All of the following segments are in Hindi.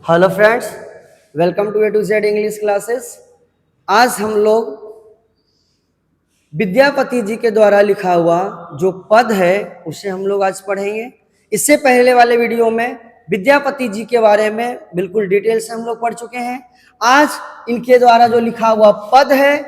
Hello friends, welcome to A to Z English classes. आज हम लोग विद्यापति जी के द्वारा लिखा हुआ जो पद है उसे हम लोग आज पढ़ेंगे। इससे पहले वाले वीडियो में विद्यापति जी के बारे में बिल्कुल डिटेल से हम लोग पढ़ चुके हैं। आज इनके द्वारा जो लिखा हुआ पद है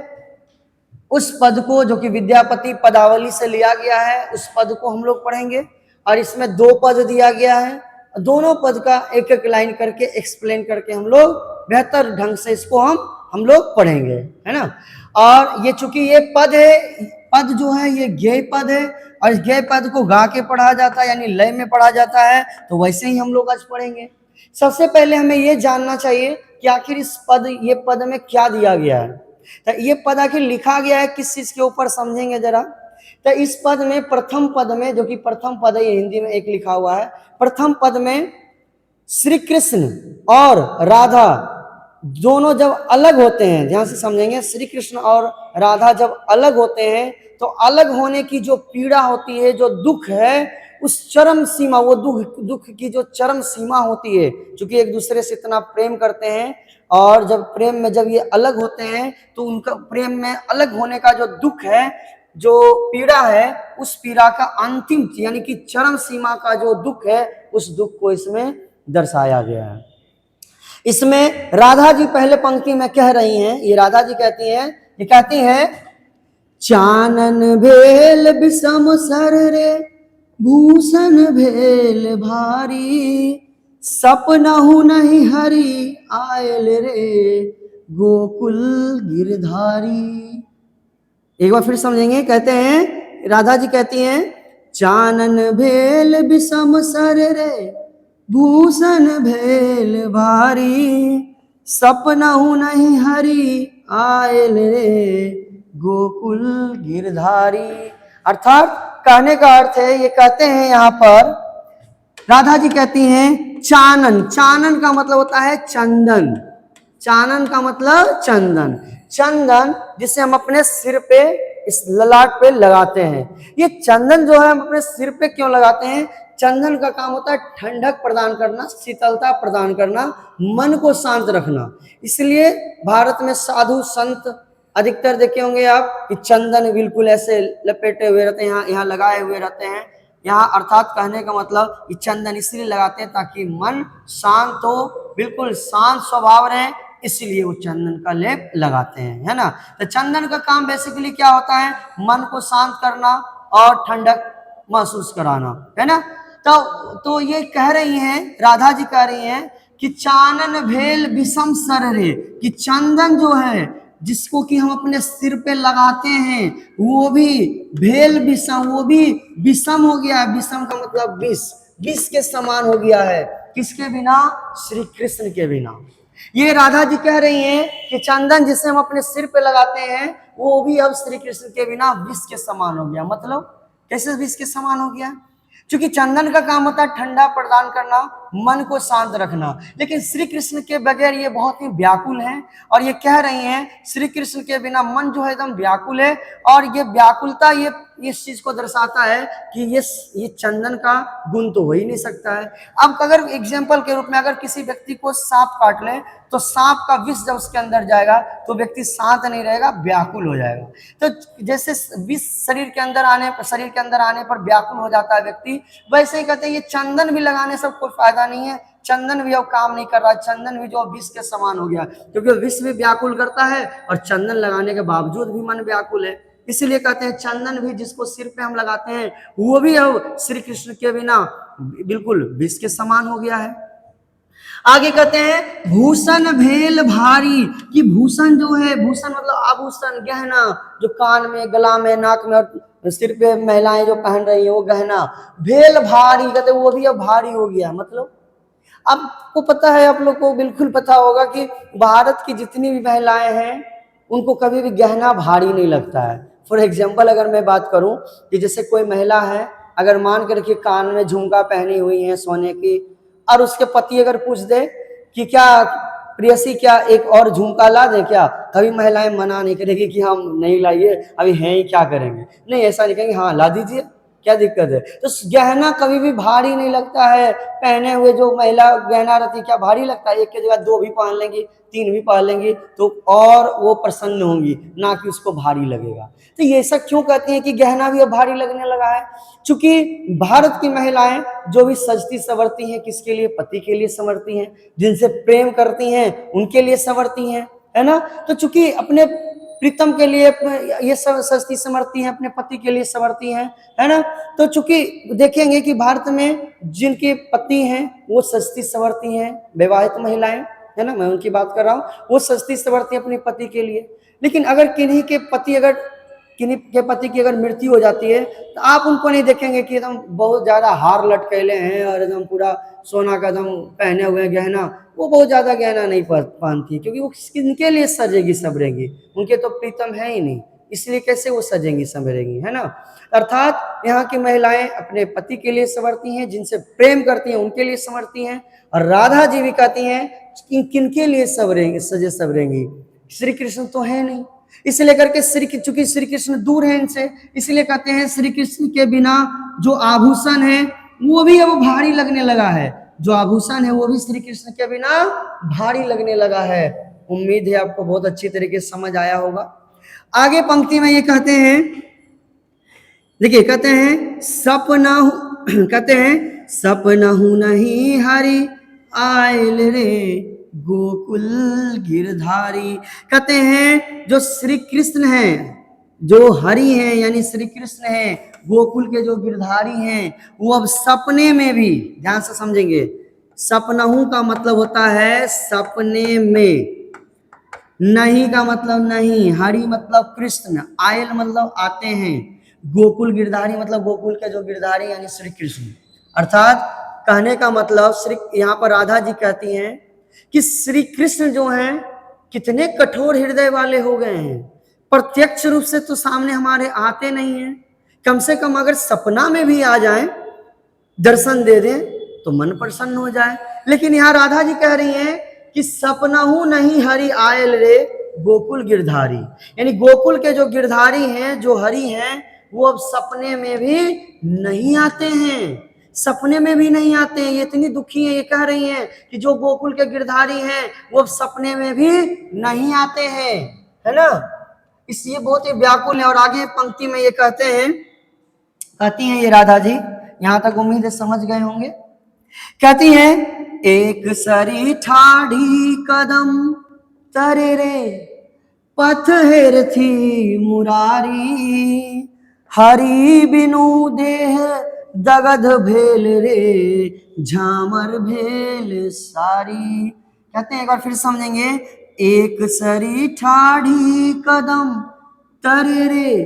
उस पद को, जो कि विद्यापति पदावली से लिया गया है, उस पद को हम लोग पढ़ेंगे। और इसमें दो पद दिया गया है, दोनों पद का एक एक लाइन करके एक्सप्लेन करके हम लोग बेहतर ढंग से इसको हम लोग पढ़ेंगे, है ना। और ये चूंकि ये पद है, पद जो है ये गेय पद है और इस गेय पद को गा के पढ़ा जाता है, यानी लय में पढ़ा जाता है। तो वैसे ही हम लोग आज पढ़ेंगे। सबसे पहले हमें ये जानना चाहिए कि आखिर इस ये पद में क्या दिया गया है। तो ये पद आखिर लिखा गया है किस चीज के ऊपर, समझेंगे जरा। तो इस पद में प्रथम पद में, जो कि प्रथम पद है, ये हिंदी में एक लिखा हुआ है। प्रथम पद में श्री कृष्ण और राधा दोनों जब अलग होते हैं, ध्यान से समझेंगे, श्री कृष्ण और राधा जब अलग होते हैं तो अलग होने की जो पीड़ा होती है, जो दुख है, उस चरम सीमा, वो दुख की जो चरम सीमा होती है, क्योंकि एक दूसरे से इतना प्रेम करते हैं और जब प्रेम में जब ये अलग होते हैं तो उनका प्रेम में अलग होने का जो दुख है, जो पीड़ा है, उस पीड़ा का अंतिम यानी कि चरम सीमा का जो दुख है, उस दुख को इसमें दर्शाया गया है। इसमें राधा जी पहले पंक्ति में कह रही हैं, ये राधा जी कहती हैं, ये कहती हैं, चानन भेल विषम सर रे भूषण भेल भारी, सपनहु नहीं हरि आयल रे गोकुल गिरधारी। एक बार फिर समझेंगे। कहते हैं, राधा जी कहती हैं, चानन भेल विषम सर रे भूषण भेल भारी, सपनहु नहीं हरि आयल रे गोकुल गिरधारी। अर्थात कहने का अर्थ है, ये कहते हैं यहाँ पर राधा जी कहती हैं, चानन, चानन का मतलब होता है चंदन, चानन का मतलब चंदन, चंदन जिसे हम अपने सिर पे, इस ललाट पे लगाते हैं। ये चंदन जो है हम अपने सिर पे क्यों लगाते हैं? चंदन का काम होता है ठंडक प्रदान करना, शीतलता प्रदान करना, मन को शांत रखना। इसलिए भारत में साधु संत अधिकतर देखे होंगे आप कि चंदन बिल्कुल ऐसे लपेटे हुए रहते हैं, यहाँ लगाए हुए रहते हैं। यहाँ अर्थात कहने का मतलब कि चंदन इसलिए लगाते हैं ताकि मन शांत हो, बिल्कुल शांत स्वभाव रहे, इसलिए वो चंदन का लेप लगाते हैं, है ना। तो चंदन का काम बेसिकली क्या होता है? मन को शांत करना और ठंडक महसूस कराना, है ना। तो ये कह रही हैं, राधा जी कह रही हैं कि चानन भेल विषम सर रे, कि चंदन जो है जिसको कि हम अपने सिर पे लगाते हैं वो भी भेल विषम, वो भी विषम हो गया है। विषम का मतलब विष, विष के समान हो गया है। किसके बिना? श्री कृष्ण के बिना। ये राधा जी कह रही हैं कि चंदन जिसे हम अपने सिर पे लगाते हैं वो भी अब श्री कृष्ण के बिना विष के समान हो गया। मतलब कैसे विष के समान हो गया? क्योंकि चंदन का काम होता है ठंडा प्रदान करना, मन को शांत रखना, लेकिन श्री कृष्ण के बगैर ये बहुत ही व्याकुल हैं। और ये कह रही हैं श्री कृष्ण के बिना मन जो है एकदम व्याकुल है। और ये व्याकुलता ये इस चीज को दर्शाता है कि ये चंदन का गुण तो हो ही नहीं सकता है। अब अगर एग्जाम्पल के रूप में अगर किसी व्यक्ति को सांप काट ले तो सांप का विष जब उसके अंदर जाएगा तो व्यक्ति शांत नहीं रहेगा, व्याकुल हो जाएगा। तो जैसे विष शरीर के अंदर आने पर व्याकुल हो जाता है व्यक्ति, वैसे ही कहते हैं ये चंदन भी लगाने से कोई फायदा नहीं है, चंदन भी अब काम नहीं कर रहा, चंदन भी जो विष के समान हो गया, क्योंकि विष भी व्याकुल करता है और चंदन लगाने के बावजूद भी मन व्याकुल है। इसलिए कहते हैं चंदन भी जिसको सिर पे हम लगाते हैं वो भी अब श्री कृष्ण के बिना बिल्कुल विष के समान हो गया है। आगे कहते हैं भूषण भेल भारी, कि भूषण जो है, भूषण मतलब आभूषण, गहना, जो कान में, गला में, नाक में और सिर पे महिलाएं जो पहन रही है वो गहना, भेल भारी, कहते वो भी अब भारी हो गया। मतलब आपको पता है, आप लोग को बिल्कुल पता होगा कि भारत की जितनी भी महिलाएं हैं उनको कभी भी गहना भारी नहीं लगता है। फॉर एग्जाम्पल अगर मैं बात करूं कि जैसे कोई महिला है, अगर मान कर रखिए कान में झुमका पहनी हुई है सोने की, और उसके पति अगर पूछ दे कि क्या प्रियसी क्या एक और झुमका ला दे क्या, कभी महिलाएं मना नहीं करेगी कि हम नहीं लाइए, अभी हैं ही क्या करेंगे, नहीं ऐसा नहीं कहेंगे, हाँ ला दीजिए। क्या दिक्कत है? तो गहना कभी भी भारी नहीं लगता है। पहने हुए जो महिला गहना रहती क्या भारी लगता है? एक की जगह 2 भी पहन लेंगी, 3 भी पहन लेंगी तो और वो प्रसन्न होंगी, ना कि उसको भारी लगेगा। तो ये सब क्यों कहती हैं कि गहना भी अब भारी लगने लगा है? चूंकि भारत की महिलाएं जो भी सजती संवरती हैं, किसके लिए? पति के लिए संवरती हैं, जिनसे प्रेम करती हैं उनके लिए संवरती हैं, है ना? तो चूंकि अपने प्रीतम के लिए ये सजती संवरती हैं, अपने पति के लिए संवरती हैं, है ना? तो चूंकि देखेंगे कि भारत में जिनके पति हैं वो सजती संवरती हैं, विवाहित महिलाएं, है ना, मैं उनकी बात कर रहा हूं, वो सजती संवरती अपने पति के लिए। लेकिन अगर किन्हीं के पति की अगर मृत्यु हो जाती है तो आप उनको नहीं देखेंगे कि एकदम बहुत ज्यादा हार लटकेले हैं और एकदम पूरा सोना का एकदम पहने हुए गहना, वो बहुत ज्यादा गहना नहीं पहनती, क्योंकि वो किनके लिए सजेगी संवरेगी? उनके तो प्रीतम है ही नहीं, इसलिए कैसे वो सजेंगी संवरेगी, है ना? अर्थात यहाँ की महिलाएं अपने पति के लिए संवरती हैं, जिनसे प्रेम करती हैं उनके लिए संवरती हैं। और राधा जी भी कहती हैं कि किनके लिए संवरेंगी, सजे संवरेंगी? श्री कृष्ण तो है नहीं, इसलिए करके चूंकि श्री कृष्ण दूर है इनसे, इसलिए कहते हैं श्री कृष्ण के बिना जो आभूषण है वो भी अब भारी लगने लगा है। जो आभूषण है वो भी श्री कृष्ण के बिना भारी लगने लगा है। उम्मीद है आपको बहुत अच्छी तरीके से समझ आया होगा। आगे पंक्ति में ये कहते हैं, देखिए कहते हैं सपना कहते हैं सपना हूं नहीं हरि आयल रे गोकुल गिरधारी। कहते हैं जो श्री कृष्ण हैं, जो हरि हैं यानी श्री कृष्ण हैं, गोकुल के जो गिरधारी हैं, वो अब सपने में भी, ध्यान से समझेंगे, सपनहु का मतलब होता है सपने में, नहीं का मतलब नहीं, हरि मतलब कृष्ण, आयल मतलब आते हैं, गोकुल गिरधारी मतलब गोकुल के जो गिरधारी यानी श्री कृष्ण। अर्थात कहने का मतलब श्री, यहाँ पर राधा जी कहती हैं कि श्री कृष्ण जो हैं कितने कठोर हृदय वाले हो गए हैं, प्रत्यक्ष रूप से तो सामने हमारे आते नहीं हैं, कम से कम अगर सपना में भी आ जाएं, दर्शन दे दें तो मन प्रसन्न हो जाए। लेकिन यहाँ राधा जी कह रही हैं कि सपनाहू नहीं हरि आयल रे गोकुल गिरधारी, यानी गोकुल के जो गिरधारी हैं, जो हरि हैं, वो अब सपने में भी नहीं आते हैं, सपने में भी नहीं आते हैं। ये इतनी दुखी है, ये कह रही हैं कि जो गोकुल के गिरधारी हैं वो अब सपने में भी नहीं आते हैं, है ना? इसलिए बहुत ही व्याकुल है। और आगे पंक्ति में ये कहती हैं ये राधा जी, यहां तक उम्मीद है समझ गए होंगे। कहती हैं एक सरी ठाढ़ी कदम तरे रे पथ हेर थी मुरारी, हरि बिनु देह दगध भेल रे झामर भेल सारी। कहते हैं एक बार फिर समझेंगे, एक सरी ठाढ़ी कदम तरे रे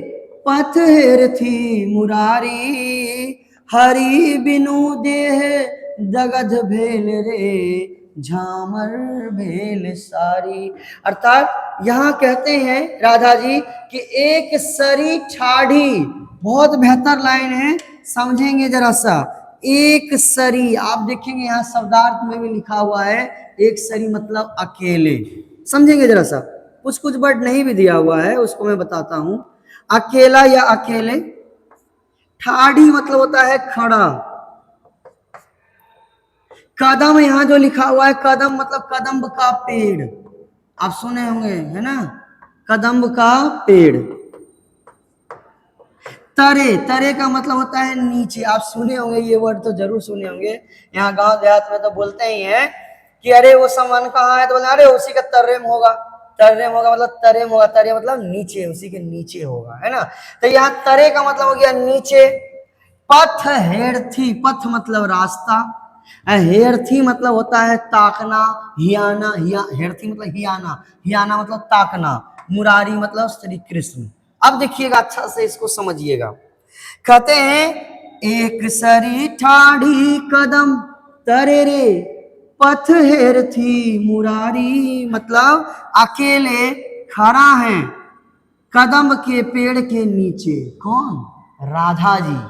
पथ हेर थी मुरारी, हरि बिनु देह दगध भेल रे झामर भेल सारी। अर्थात यहाँ कहते हैं राधा जी कि एक सरी ठाढ़ी, बहुत बेहतर लाइन है, समझेंगे जरा सा। एक सरी, आप देखेंगे यहाँ शब्दार्थ में भी लिखा हुआ है एक सरी मतलब अकेले, समझेंगे जरा सा। कुछ वर्ड नहीं भी दिया हुआ है, उसको मैं बताता हूं। अकेला या अकेले, ठाढ़ी मतलब होता है खड़ा, कदम यहां जो लिखा हुआ है कदम मतलब कदम्ब का पेड़, आप सुने होंगे, है ना, कदम्ब का पेड़। तरे, तरे का मतलब होता है नीचे, आप सुने होंगे ये वर्ड तो जरूर सुने होंगे, यहाँ गांव देहात में तो बोलते ही हैं कि अरे वो सामान कहाँ है, तो बोलते अरे उसी का तर्रेम होगा, तर्रेम होगा मतलब तरेम होगा, तरे मतलब नीचे, उसी के नीचे होगा, है ना। तो यहाँ तरे का मतलब हो गया नीचे। पथ हेरथी, पथ मतलब रास्ता, हेरथी मतलब होता है ताकना, हियाना, हेरथी मतलब हियाना, हियाना मतलब ताकना, मुरारी मतलब श्री कृष्ण। अब देखिएगा अच्छा से इसको समझिएगा। कहते हैं एक सरी ठाढ़ी कदम तरे रे पथ हेरथी मुरारी, मतलब अकेले खड़ा है कदम के पेड़ के नीचे। कौन? राधा जी।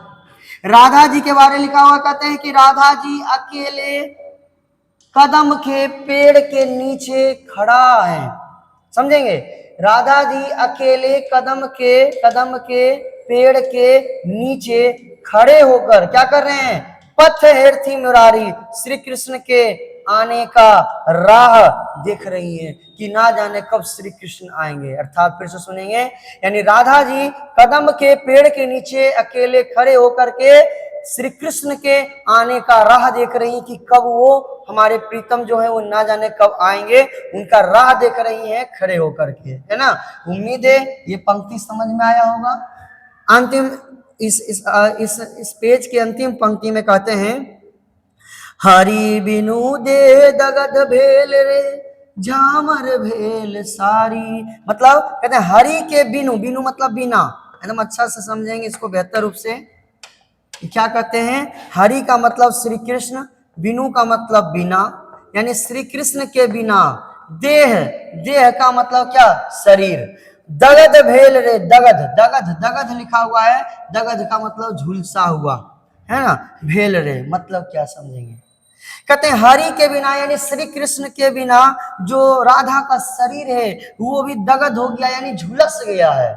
राधा जी के बारे में लिखा हुआ, कहते हैं कि राधा जी अकेले कदम के पेड़ के नीचे खड़ा है, समझेंगे। राधा जी अकेले कदम के पेड़ के नीचे खड़े होकर क्या कर रहे हैं, पथ हेरथी मुरारी, श्री कृष्ण के आने का राह देख रही है कि ना जाने कब श्री कृष्ण आएंगे। अर्थात फिर से सुनेंगे, यानी राधा जी कदम के पेड़ के नीचे अकेले खड़े होकर के श्री कृष्ण के आने का राह देख रही कि कब वो हमारे प्रीतम जो है वो ना जाने कब आएंगे, उनका राह देख रही हैं खड़े होकर के, है ना। उम्मीद है ये पंक्ति समझ में आया होगा। अंतिम इस पेज की अंतिम पंक्ति में कहते हैं, हरि बिनु दे दगध भेल रे झामर भेल सारी। मतलब कहते हैं हरि के बिनु, बिनु मतलब बिना, एकदम अच्छा से समझेंगे इसको बेहतर रूप से। क्या कहते हैं, हरि का मतलब श्री कृष्ण, बिनु का मतलब बिना, यानी श्री कृष्ण के बिना। देह, देह का मतलब क्या, शरीर। दगध भेल रे, दगध, दगध, दगध लिखा हुआ है, दगध का मतलब झुलसा हुआ, है ना। भेल रे मतलब क्या समझेंगे, कहते हैं हरि के बिना यानी श्री कृष्ण के बिना जो राधा का शरीर है वो भी दगध हो गया, यानी झुलस गया है।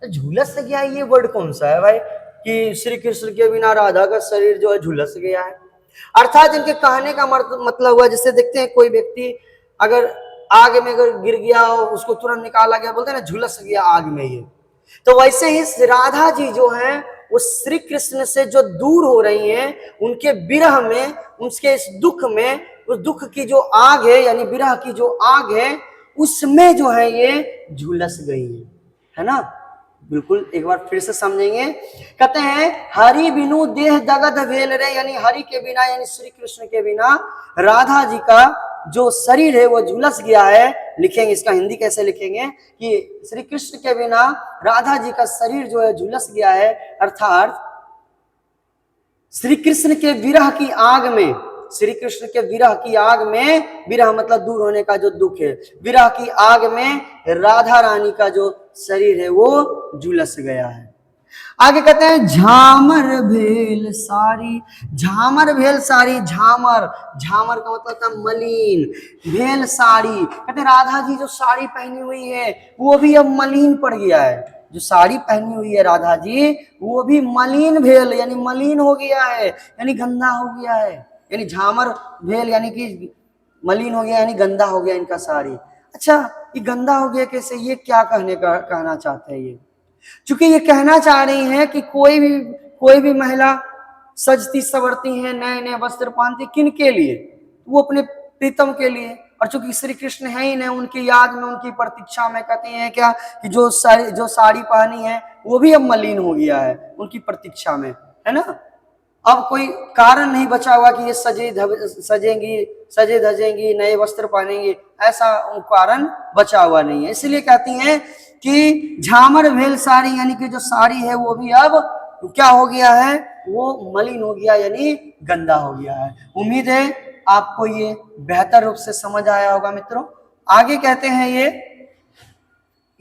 तो झुलस गया ये वर्ड कौन सा है भाई, कि श्री कृष्ण के बिना राधा का शरीर जो है झुलस गया है। अर्थात इनके कहने का मतलब हुआ, जैसे देखते हैं कोई व्यक्ति अगर आग में अगर गिर गया और उसको तुरंत निकाला गया, बोलते हैं ना झुलस गया आग में ये। तो वैसे ही राधा जी जो हैं वो श्री कृष्ण से जो दूर हो रही हैं, उनके विरह में, उनके इस दुख में, उस दुख की जो आग है यानी विरह की जो आग है उसमें जो है ये झुलस गई है ना। बिल्कुल एक बार फिर से समझेंगे, कहते हैं हरि बिनु देह दगध भेल रे, यानी हरि के बिना यानी श्री कृष्ण के बिना राधा जी का जो शरीर है वो झुलस गया है। लिखेंगे इसका हिंदी कैसे लिखेंगे कि श्री कृष्ण के बिना राधा जी का शरीर जो है झुलस गया है, अर्थात श्री कृष्ण के विरह की आग में, श्री कृष्ण के विरह की आग में, विरह मतलब दूर होने का जो दुख है, विरह की आग में राधा रानी का जो शरीर है वो झुलस गया है। आगे कहते हैं झामर भेल सारी, झामर भेल सारी, झामर, झामर का मतलब था मलिन, भेल साड़ी, कहते हैं राधा जी जो साड़ी पहनी हुई है वो भी अब मलिन पड़ गया है। जो साड़ी पहनी हुई है राधा जी वो भी मलिन भेल यानी मलिन हो गया है, यानी गंदा हो गया है, यानी झामर भेल यानी कि मलिन हो गया यानी गंदा हो गया इनका साड़ी। अच्छा ये गंदा हो गया कैसे, ये क्या कहना चाहते हैं ये, चूंकि ये कहना चाह रही हैं कि कोई भी महिला सजती सवरती है, नए नए वस्त्र पहनती, किन के लिए, वो अपने प्रीतम के लिए। और चूंकि श्री कृष्ण है ही नहीं, उनकी याद में, उनकी प्रतीक्षा में कहते हैं क्या कि जो साड़ी पहनी है वो भी अब मलिन हो गया है उनकी प्रतीक्षा में, है ना। अब कोई कारण नहीं बचा हुआ कि ये सजे धजेंगी, नए वस्त्र पहनेंगे, ऐसा कारण बचा हुआ नहीं है। इसलिए कहती हैं कि झामर भेल साड़ी, यानी कि जो साड़ी है वो भी अब क्या हो गया है, वो मलिन हो गया यानी गंदा हो गया है। उम्मीद है आपको ये बेहतर रूप से समझ आया होगा मित्रों। आगे कहते हैं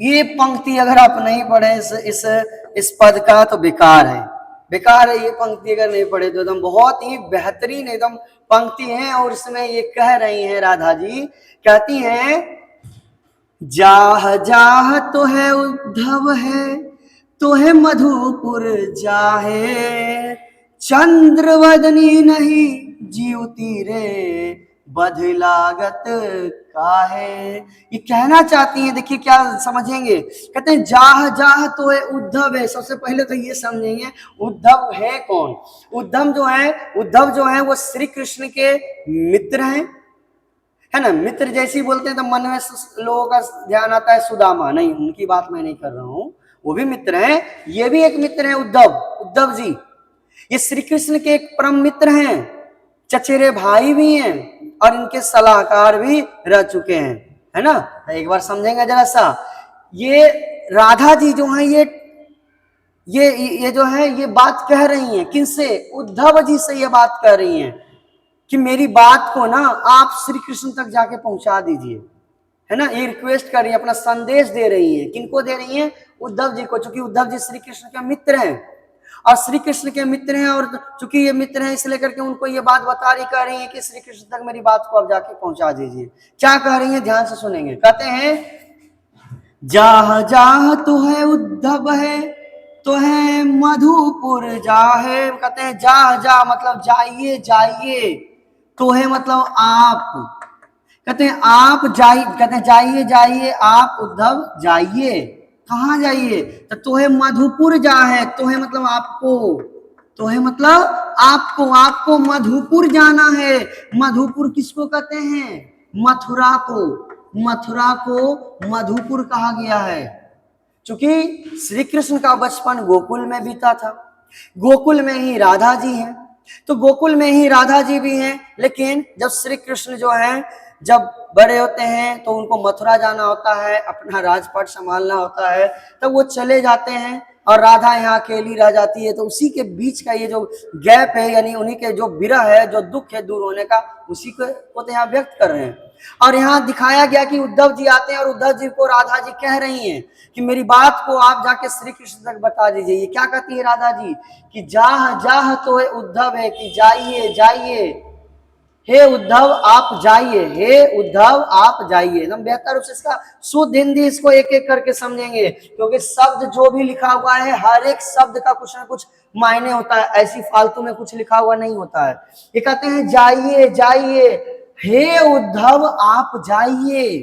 ये पंक्ति अगर आप नहीं पढ़े इस पद का तो बेकार है, बेकार है ये पंक्ति अगर नहीं पढ़े तो। एकदम बहुत ही बेहतरीन एकदम पंक्ति है और इसमें ये कह रही हैं राधा जी, कहती हैं जाह जाह तो है उद्धव है, तो है मधुपुर जाहे, चंद्रवदनी नहीं जीवती रे, बध लागत काहे। ये कहना चाहती है, देखिए क्या समझेंगे, कहते हैं जाह जाह तो है उद्धव है। सबसे पहले तो ये समझेंगे उद्धव है कौन। उद्धव जो है वो श्री कृष्ण के मित्र हैं, है ना। मित्र जैसे ही बोलते हैं तो मन में लोगों का ध्यान आता है सुदामा, नहीं उनकी बात मैं नहीं कर रहा हूं, वो भी मित्र हैं, ये भी एक मित्र है उद्धव जी। ये श्री कृष्ण के एक परम मित्र हैं, चचेरे भाई भी हैं और इनके सलाहकार भी रह चुके हैं, है ना। एक बार समझेंगे जरा सा, ये राधा जी जो है ये जो है ये बात कह रही हैं किनसे, उद्धव जी से ये बात कह रही हैं कि मेरी बात को ना आप श्री कृष्ण तक जाके पहुंचा दीजिए, है ना। ये रिक्वेस्ट कर रही है, अपना संदेश दे रही है, किनको दे रही है, उद्धव जी को, क्योंकि उद्धव जी श्री कृष्ण के मित्र हैं और श्री कृष्ण के मित्र हैं, और चूंकि ये मित्र हैं इसलिए करके उनको ये बात बता रही, कह रही है कि श्री कृष्ण तक मेरी बात को आप जाके पहुंचा दीजिए। क्या कह रही है ध्यान से सुनेंगे, कहते हैं जाह जाह तो है उद्धव है, तो है मधुपुर जाहे, कहते हैं जा जा मतलब जाइए जाइए, तो है मतलब आप, कहते हैं आप जाइए, कहते हैं जाइए जाइए आप उद्धव जाइए, कहाँ जाइए, तो है मधुपुर जा है, तो है मतलब आपको, तो है मतलब आपको, आपको मधुपुर जाना है। मधुपुर किसको कहते हैं? मथुरा को, मथुरा को मधुपुर कहा गया है। क्योंकि श्री कृष्ण का बचपन गोकुल में बीता था, गोकुल में ही राधा जी हैं, तो गोकुल में ही राधा जी भी हैं, लेकिन जब श्री कृष्ण जो हैं जब बड़े होते हैं तो उनको मथुरा जाना होता है, अपना राजपाट संभालना होता है, तब वो चले जाते हैं और राधा यहाँ अकेली रह जाती है। तो उसी के बीच का ये जो गैप है, यानी उन्हीं के जो विरह है, जो दुख है दूर होने का, उसी को तो यहाँ व्यक्त कर रहे हैं। और यहाँ दिखाया गया कि उद्धव जी आते हैं और उद्धव जी को राधा जी कह रही हैं कि मेरी बात को आप जाके श्री कृष्ण तक बता दीजिए। ये क्या कहती है राधा जी कि जाह जाह तो है उद्धव है कि जाइए जाइए, हे उद्धव आप जाइए, हे उद्धव आप जाइए। हम बेहतर रूप से इसका शुद्ध हिंदी इसको एक एक करके समझेंगे, क्योंकि शब्द जो भी लिखा हुआ है हर एक शब्द का कुछ ना कुछ मायने होता है, ऐसी फालतू में कुछ लिखा हुआ नहीं होता है। ये कहते हैं जाइए जाइए, हे उद्धव आप जाइए,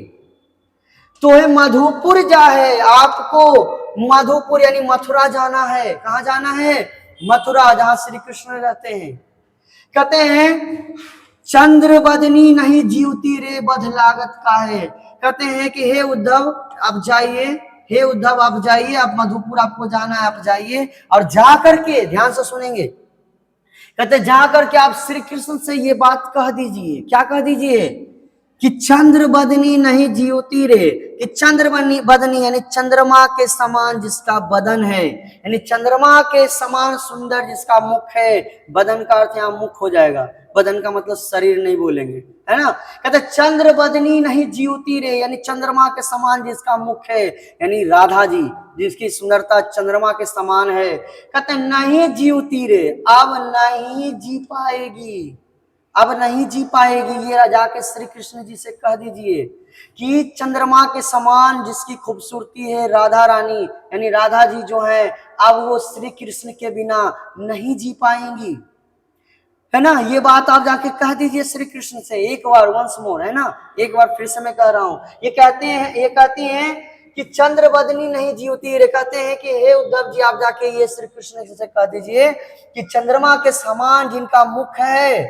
तो है मधुपुर जा है, आपको मधुपुर यानी मथुरा जाना है। कहाँ जाना है? मथुरा, जहां श्री कृष्ण रहते हैं। कहते हैं चंद्र बदनी नहीं जीवती रे बध लागत का है। कहते हैं कि हे उद्धव आप जाइए, हे उद्धव आप जाइए, आप मधुपुर आपको जाना है, आप जाइए और जा करके, ध्यान से सुनेंगे, कहते जा करके आप श्री कृष्ण से ये बात कह दीजिए। क्या कह दीजिए? कि चंद्र बदनी नहीं जीवती रे, कि चंद्र बदनी यानी चंद्रमा के समान जिसका बदन है, यानी चंद्रमा के समान सुंदर जिसका मुख है। बदन का अर्थ यहाँ मुख हो जाएगा, बदन का मतलब शरीर नहीं बोलेंगे, है ना। कहते चंद्र बदनी नहीं जीवती रे, यानी चंद्रमा के समान जिसका मुख है, यानी राधा जी जिसकी सुंदरता चंद्रमा के समान है। कहते नहीं जीवती रे, अब नहीं जी पाएगी, अब नहीं जी पाएगी। ये जाके श्री कृष्ण जी से कह दीजिए कि चंद्रमा के समान जिसकी खूबसूरती है राधा रानी, यानी राधा जी जो है, अब वो श्री कृष्ण के बिना नहीं जी पाएंगी, है ना। ये बात आप जाके कह दीजिए श्री कृष्ण से एक बार, वंस मोर, है ना, एक बार फिर से मैं कह रहा हूं। ये कहते हैं, ये कहती हैं कि चंद्र बदनी नहीं जीवती रे, कहते हैं कि हे उद्धव जी आप जाके ये श्री कृष्ण से कह दीजिए कि चंद्रमा के समान जिनका मुख है,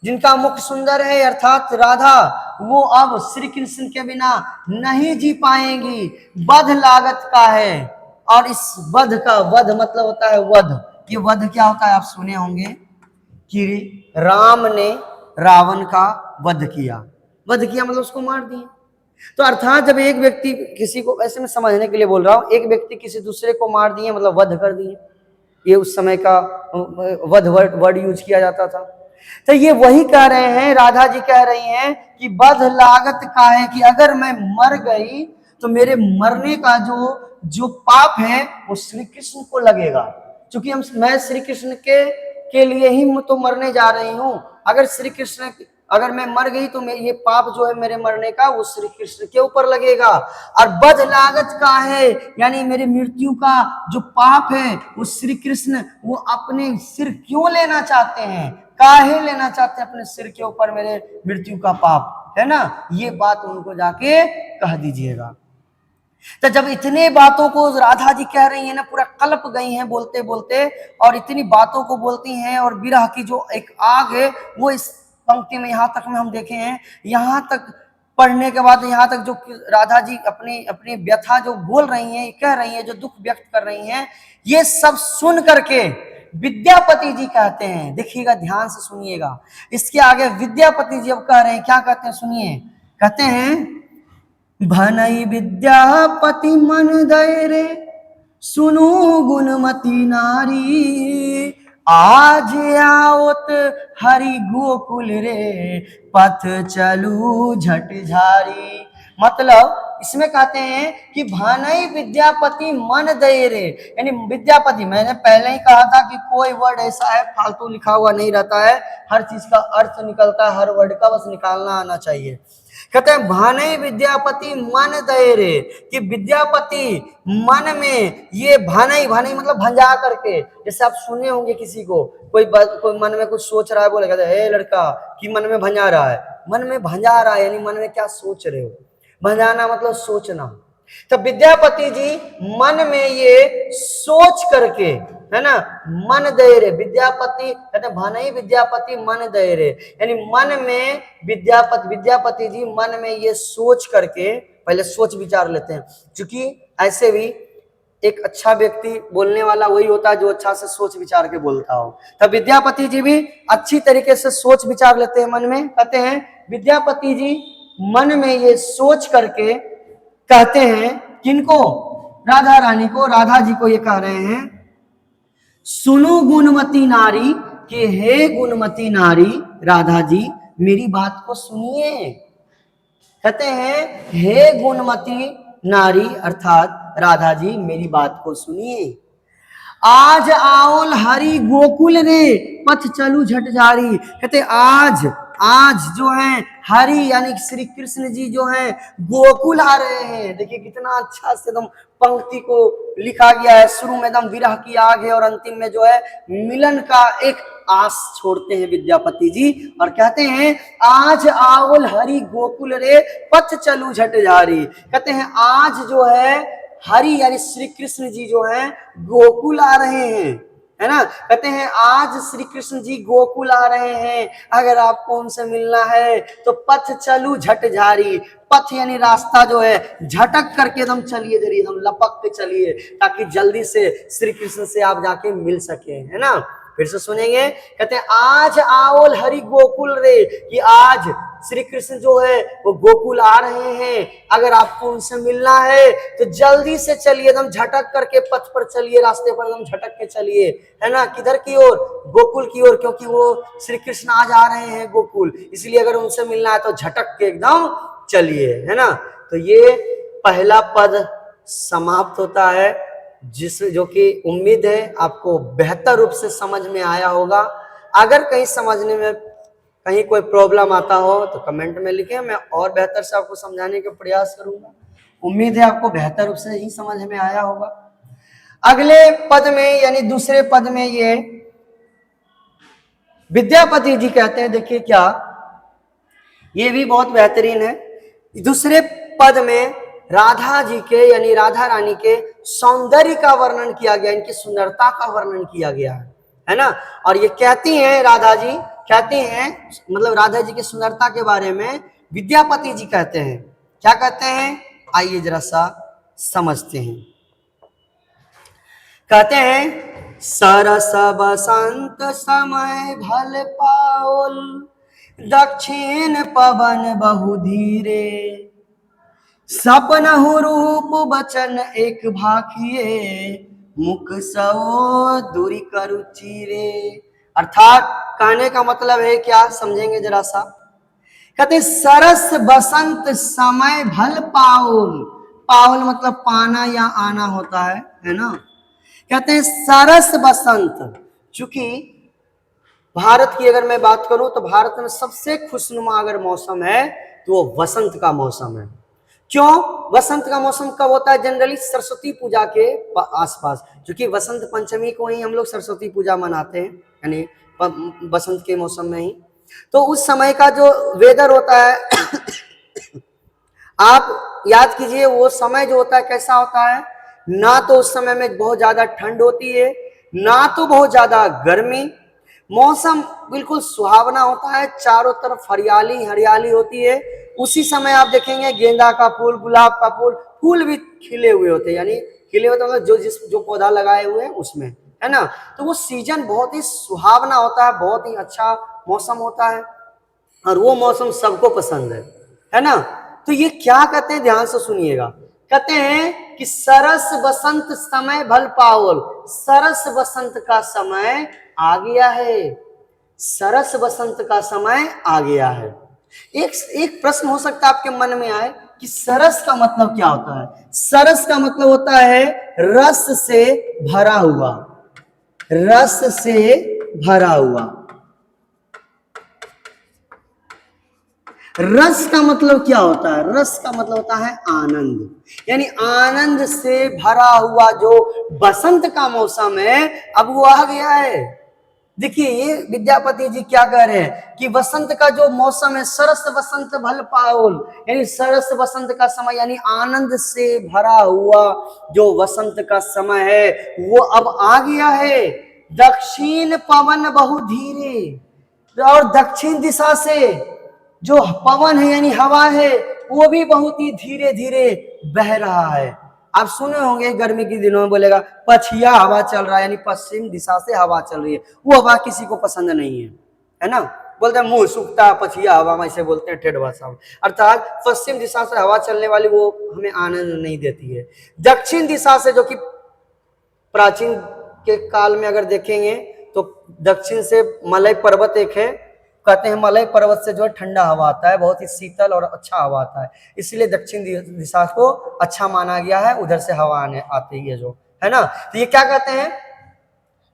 जिनका मुख सुंदर है, अर्थात राधा, वो अब श्री कृष्ण के बिना नहीं जी पाएंगी, वध लागत का है। और इस वध का, वध मतलब होता है वध, ये वध क्या होता है आप सुने होंगे कि राम ने रावण का वध किया। वध किया मतलब उसको मार दिया। तो अर्थात जब एक व्यक्ति किसी को, ऐसे में समझने के लिए बोल रहा हूं, एक व्यक्ति किसी दूसरे को मार दिए मतलब वध कर दिए, ये उस समय का वध वर्ड यूज किया जाता था। तो ये वही कह रहे हैं, राधा जी कह रही हैं कि वध लागत का है, कि अगर मैं मर गई तो मेरे मरने का जो पाप है वो श्री कृष्ण को लगेगा, क्योंकि मैं श्री कृष्ण के लिए ही तो मरने जा रही हूं। अगर श्री कृष्ण, अगर मैं मर गई तो ये पाप जो है मेरे मरने का वो श्री कृष्ण के ऊपर लगेगा। और वध लागत का है, यानी मेरी मृत्यु का जो पाप है वो श्री कृष्ण वो अपने सिर क्यों लेना चाहते हैं, काहे लेना चाहते हैं अपने सिर के ऊपर मेरे मृत्यु का पाप, है ना। ये बात उनको जाके कह दीजिएगा। तो जब इतने बातों को राधा जी कह रही है ना, पूरा कल्प गई हैं बोलते बोलते, और इतनी बातों को बोलती हैं, और विरह की जो एक आग है वो इस पंक्ति में यहाँ तक में हम देखे हैं। यहाँ तक पढ़ने के बाद यहाँ तक जो राधा जी अपनी अपनी व्यथा जो बोल रही हैं, कह रही हैं, जो दुख व्यक्त कर रही हैं, ये सब सुन करके विद्यापति जी कहते हैं, देखिएगा ध्यान से सुनिएगा, इसके आगे विद्यापति जी अब कह रहे हैं, क्या कहते हैं सुनिए। कहते हैं भनई विद्यापति मन दय रे, सुनु गुणमती नारी, आज आओत हरि गोकुल रे, पथ चलू झट झारी। मतलब इसमें कहते हैं कि भानई विद्यापति मन दे रे, यानी विद्यापति, मैंने पहले ही कहा था कि कोई वर्ड ऐसा है फालतू लिखा हुआ नहीं रहता है, हर चीज का अर्थ निकलता है, हर वर्ड का बस निकालना आना चाहिए। कहते हैं भानई विद्यापति मन दे रे, कि विद्यापति मन में ये भानई, भानई मतलब भंजा करके, जैसे आप सुने होंगे किसी को, कोई मन में कुछ सोच रहा है, बोले कहते हे लड़का कि मन में भंजा रहा है, मन में भंजा रहा है यानी मन में क्या सोच रहे हो, भंजाना मतलब सोचना। तो विद्यापति जी मन में ये सोच करके, है ना, मन दे रे, विद्यापति कहते भानई विद्यापति मन दे रे, यानी मन में विद्यापति जी मन में ये सोच करके, पहले सोच विचार लेते हैं, क्योंकि ऐसे भी एक अच्छा व्यक्ति बोलने वाला वही होता है जो अच्छा से सोच विचार के बोलता हो। तब विद्यापति जी भी अच्छी तरीके से सोच विचार लेते हैं मन में। कहते हैं विद्यापति जी मन में ये सोच करके कहते हैं, किनको, राधा रानी को, राधा जी को ये कह रहे हैं, सुनो गुणमती नारी, कि हे गुणमती नारी राधा जी मेरी बात को सुनिए। कहते हैं हे गुणमती नारी अर्थात राधा जी मेरी बात को सुनिए। आज आओल हरि गोकुल रे, पथ चलू झट जारी। कहते आज जो है हरि यानी श्री कृष्ण जी जो है गोकुल आ रहे हैं। देखिए कितना अच्छा से एकदम पंक्ति को लिखा गया है, शुरू में एकदम विरह की आग है और अंतिम में जो है मिलन का एक आस छोड़ते हैं विद्यापति जी और कहते हैं आज आओल हरि गोकुल रे, पथ चलू झट जारी। कहते हैं आज जो है हरि यानी श्री कृष्ण जी जो है गोकुल आ रहे हैं, है ना। कहते हैं आज श्री कृष्ण जी गोकुल आ रहे हैं, अगर आपको उनसे मिलना है तो पथ चलू झट जारी। पथ यानी रास्ता जो है झटक करके एकदम चलिए, जरिए एकदम लपक के चलिए, ताकि जल्दी से श्री कृष्ण से आप जाके मिल सके, है ना। फिर से सुनेंगे, कहते हैं आज आओल हरि गोकुल रे, कि आज श्री कृष्ण जो है वो गोकुल आ रहे हैं, अगर आपको उनसे मिलना है तो जल्दी से चलिए, एकदम झटक करके पथ पर चलिए, रास्ते पर एकदम झटक के चलिए, है ना। किधर की ओर, गोकुल की ओर, क्योंकि वो श्री कृष्ण आज आ रहे हैं गोकुल, इसलिए अगर उनसे मिलना है तो झटक के एकदम चलिए, है ना। तो ये पहला पद समाप्त होता है, जो कि उम्मीद है आपको बेहतर रूप से समझ में आया होगा। अगर कहीं समझने में कहीं कोई प्रॉब्लम आता हो तो कमेंट में लिखें, मैं और बेहतर से आपको समझाने का प्रयास करूंगा। उम्मीद है आपको बेहतर रूप से ही समझ में आया होगा। अगले पद में यानी दूसरे पद में ये विद्यापति जी कहते हैं, देखिए क्या, ये भी बहुत बेहतरीन है। दूसरे पद में राधा जी के यानी राधा रानी के सौंदर्य का वर्णन किया गया, इनकी सुंदरता का वर्णन किया गया है ना। और ये कहती हैं राधा जी, कहती हैं मतलब राधा जी की सुंदरता के बारे में विद्यापति जी कहते हैं, क्या कहते हैं, आइए जरा सा समझते हैं। कहते हैं सरस बसंत समय भल पाओल, दक्षिण पवन बहु धीरे, सपनहु रूप बचन एक भाखिए, मुख सो दूरी करु चीरे। अर्थात कहने का मतलब है क्या, समझेंगे जरा सा। कहते सरस बसंत समय भल पाओल, पाओल मतलब पाना या आना होता है ना। कहते हैं सरस बसंत, चूंकि भारत की अगर मैं बात करूं तो भारत में सबसे खुशनुमा अगर मौसम है तो वो वसंत का मौसम है। क्यों वसंत का मौसम कब होता है, जनरली सरस्वती पूजा के आसपास, क्योंकि वसंत पंचमी को ही हम लोग सरस्वती पूजा मनाते हैं, यानी बसंत के मौसम में ही। तो उस समय का जो वेदर होता है आप याद कीजिए, वो समय जो होता है कैसा होता है, ना तो उस समय में बहुत ज्यादा ठंड होती है, ना तो बहुत ज्यादा गर्मी, मौसम बिल्कुल सुहावना होता है, चारों तरफ हरियाली हरियाली होती है। उसी समय आप देखेंगे गेंदा का फूल, गुलाब का फूल, फूल भी खिले हुए होते हैं, यानी खिले हुए मतलब जो पौधा लगाए हुए हैं उसमें, है ना। तो वो सीजन बहुत ही सुहावना होता है, बहुत ही अच्छा मौसम होता है और वो मौसम सबको पसंद है ना। तो ये क्या कहते हैं, ध्यान से सुनिएगा। कहते हैं कि सरस बसंत समय भल पाओल, सरस बसंत का समय आ गया है, सरस बसंत का समय आ गया है। एक प्रश्न हो सकता है आपके मन में आए कि सरस का मतलब क्या होता है। सरस का मतलब होता है रस से भरा हुआ, रस से भरा हुआ। रस का मतलब क्या होता है? रस का मतलब होता है आनंद, यानी आनंद से भरा हुआ जो बसंत का मौसम है अब वो आ गया है। देखिए ये विद्यापति जी क्या कह रहे हैं कि बसंत का जो मौसम है, सरस बसंत भल पाओल, यानी सरस बसंत का समय, यानी आनंद से भरा हुआ जो बसंत का समय है वो अब आ गया है। दक्षिण पवन बहु धीरे, और दक्षिण दिशा से जो पवन है यानी हवा है वो भी बहुत ही धीरे धीरे बह रहा है। आप सुने होंगे गर्मी के दिनों में बोलेगा पछिया हवा चल रहा है, यानी पश्चिम दिशा से हवा चल रही है। वो हवा किसी को पसंद नहीं है ना, बोलते हैं मुंह सूखता पछिया हवा में, ऐसे बोलते हैं ठेठ भाषा में। अर्थात पश्चिम दिशा से हवा चलने वाली वो हमें आनंद नहीं देती है। दक्षिण दिशा से, जो कि प्राचीन के काल में अगर देखेंगे तो दक्षिण से मलय पर्वत एक है, कहते हैं मलय पर्वत से जो है ठंडा हवा आता है, बहुत ही शीतल और अच्छा हवा आता है, इसलिए दक्षिण दिशा को अच्छा माना गया है, उधर से हवा आने आती है जो है ना। तो ये क्या कहते हैं,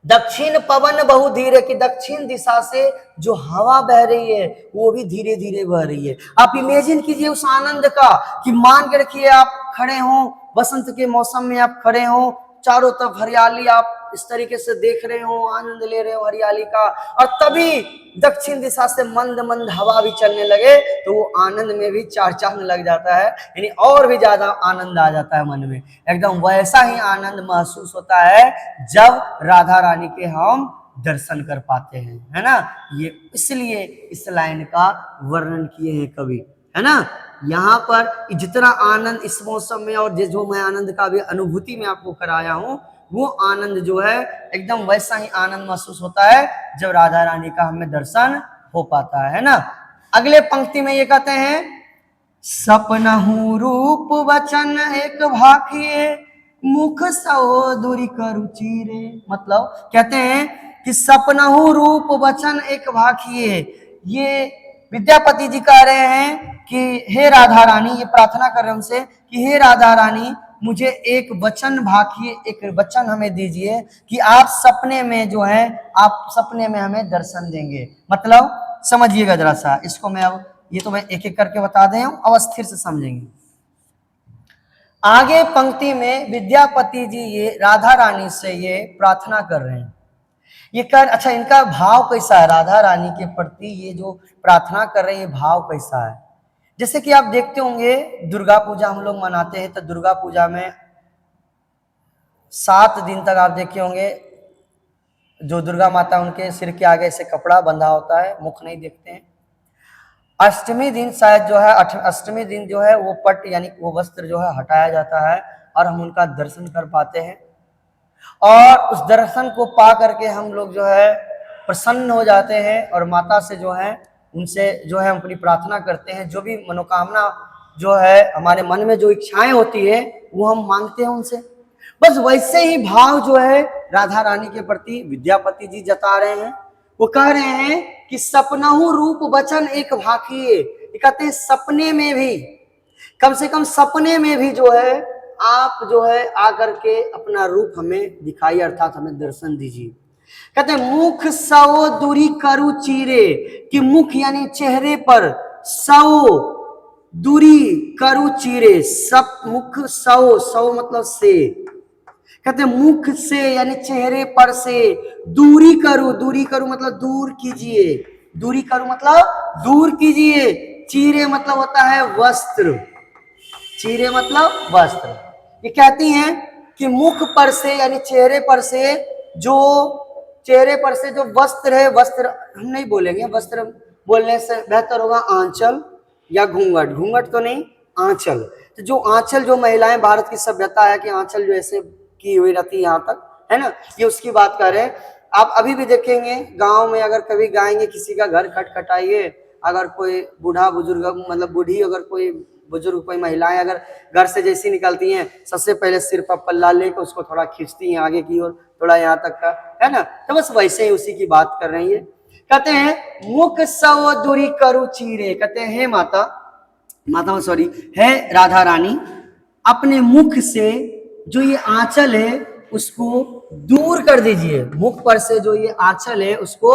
दक्षिण पवन बहु धीरे, की दक्षिण दिशा से जो हवा बह रही है वो भी धीरे धीरे बह रही है। आप इमेजिन कीजिए उस आनंद का, कि मान के रखिए आप खड़े हो बसंत के मौसम में, आप खड़े हो चारों तरफ हरियाली, आप इस तरीके से देख रहे हो, आनंद ले रहे हो हरियाली का, और तभी दक्षिण दिशा से मंद मंद हवा भी चलने लगे तो वो आनंद में भी चार चांद लग जाता है, यानी और भी ज्यादा आनंद आ जाता है मन में। एकदम वैसा ही आनंद महसूस होता है जब राधा रानी के हम दर्शन कर पाते हैं, है ना। ये इसलिए इस लाइन का वर्णन किए हैं कवि, है ना। यहाँ पर जितना आनंद इस मौसम में, और जो मैं आनंद का भी अनुभूति में आपको कराया हूँ, वो आनंद जो है एकदम वैसा ही आनंद महसूस होता है जब राधा रानी का हमें दर्शन हो पाता है ना। अगले पंक्ति में ये कहते हैं, सपनहु रूप वचन एक भाखिए, मुख सो दूरी करु चीरे। मतलब कहते हैं कि सपनहु रूप वचन एक भाखिए, ये विद्यापति जी कह रहे हैं कि हे राधा रानी, ये प्रार्थना कर रहे हैं उनसे कि हे राधा रानी मुझे एक वचन भाखिए, एक वचन हमें दीजिए कि आप सपने में जो है, आप सपने में हमें दर्शन देंगे। मतलब समझिएगा जरा सा इसको, मैं अब ये तो मैं एक एक करके बता दे हूं, अब स्थिर से समझेंगे। आगे पंक्ति में विद्यापति जी ये राधा रानी से ये प्रार्थना कर रहे हैं, ये कर अच्छा इनका भाव कैसा है राधा रानी के प्रति, ये जो प्रार्थना कर रहे हैं ये भाव कैसा है। जैसे कि आप देखते होंगे दुर्गा पूजा हम लोग मनाते हैं, तो दुर्गा पूजा में 7 दिन तक आप देखे होंगे जो दुर्गा माता उनके सिर के आगे से कपड़ा बंधा होता है, मुख नहीं देखते हैं। अष्टमी दिन शायद जो है, अष्टमी दिन जो है वो पट यानी वो वस्त्र जो है हटाया जाता है और हम उनका दर्शन कर पाते हैं, और उस दर्शन को पा करके हम लोग जो है प्रसन्न हो जाते हैं, और माता से जो है उनसे जो है हम अपनी प्रार्थना करते हैं, जो भी मनोकामना जो है हमारे मन में जो इच्छाएं होती है वो हम मांगते हैं उनसे। बस वैसे ही भाव जो है राधा रानी के प्रति विद्यापति जी जता रहे हैं। वो कह रहे हैं कि सपनहु रूप वचन एक भाखिए, कहते हैं सपने में भी, कम से कम सपने में भी जो है आप जो है आकर के अपना रूप हमें दिखाइए, अर्थात हमें दर्शन दीजिए। कहते हैं मुख सौ दूरी करु चीरे, कि मुख यानी चेहरे पर, सौ दूरी करु चीरे, सब मुख सौ, सौ मतलब से, कहते मुख से यानी चेहरे पर से दूरी करूं, दूरी करूं मतलब दूर कीजिए, दूरी करूं मतलब दूर कीजिए, चीरे मतलब होता है वस्त्र, चीरे मतलब वस्त्र। ये कहती हैं कि मुख पर से यानी चेहरे पर से, जो चेहरे पर से जो वस्त्र है, वस्त्र हम नहीं बोलेंगे, वस्त्र बोलने से बेहतर होगा आंचल या घूंघट, घूंघट तो नहीं आंचल। तो जो आंचल, जो महिलाएं, भारत की सभ्यता है कि आंचल जो ऐसे की हुई रहती है यहाँ तक, है ना, ये उसकी बात कर रहे हैं। आप अभी भी देखेंगे गांव में अगर कभी गाएंगे किसी का घर खटखटाइए, अगर कोई बूढ़ा बुजुर्ग मतलब बूढ़ी, अगर कोई बुजुर्ग कोई महिलाएं अगर घर से जैसी निकलती हैं, सबसे पहले सिर पर पल्ला लेकर उसको थोड़ा खींचती हैं आगे की ओर, थोड़ा यहाँ तक का, है ना। तो बस वैसे ही उसी की बात कर रही है। कहते हैं मुख सौ दूरी करु चीरे, कहते हैं हे माता माता सॉरी है राधा रानी, अपने मुख से जो ये आंचल है उसको दूर कर दीजिए। मुख पर से जो ये आंचल है उसको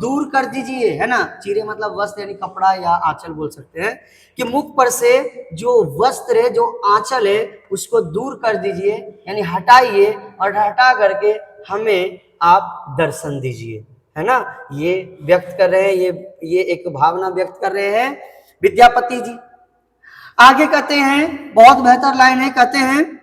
दूर कर दीजिए, है ना। चीरे मतलब वस्त्र यानी कपड़ा या आंचल बोल सकते हैं, कि मुख पर से जो वस्त्र है, जो आंचल है, उसको दूर कर दीजिए यानी हटाइए, और हटा करके हमें आप दर्शन दीजिए, है ना। ये व्यक्त कर रहे हैं, ये एक भावना व्यक्त कर रहे हैं विद्यापति जी। आगे कहते हैं, बहुत बेहतर लाइन है, कहते हैं